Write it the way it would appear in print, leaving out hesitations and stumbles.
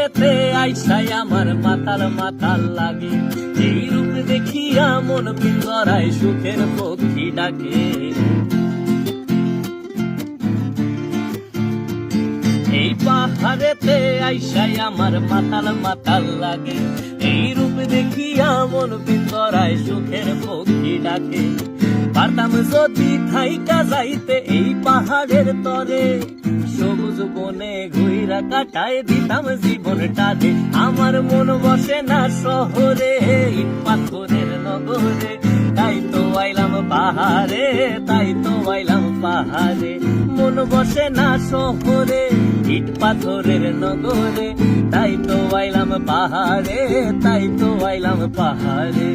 পাহাড়েতে আইসাই আমার মাতাল মাতাল লাগে, এই রূপ দেখিয়া মন পিঞ্জরায় সুখের পক্ষী ডাকে। এই পাহাড়েতে আইসাই আমার মাতাল মাতাল লাগে, এই রূপ দেখিয়া মন পিঞ্জরায় সুখের পক্ষী ডাকে। পারতাম যদি থাইকা যাইতে এই পাহাড়ের তরে, সবুজ বনে ঘুইরা কাটায় দিতাম জীবনটারে। আমার মন বসে না শহরে, ইট পাথরের নগরে, তাই তো আইলাম পাহাড়ে, তাই তো আইলাম পাহাড়ে। মন বসে না শহরে, ইট পাথরের নগরে, তাই তো আইলাম পাহাড়ে, তাই তো আইলাম পাহাড়ে।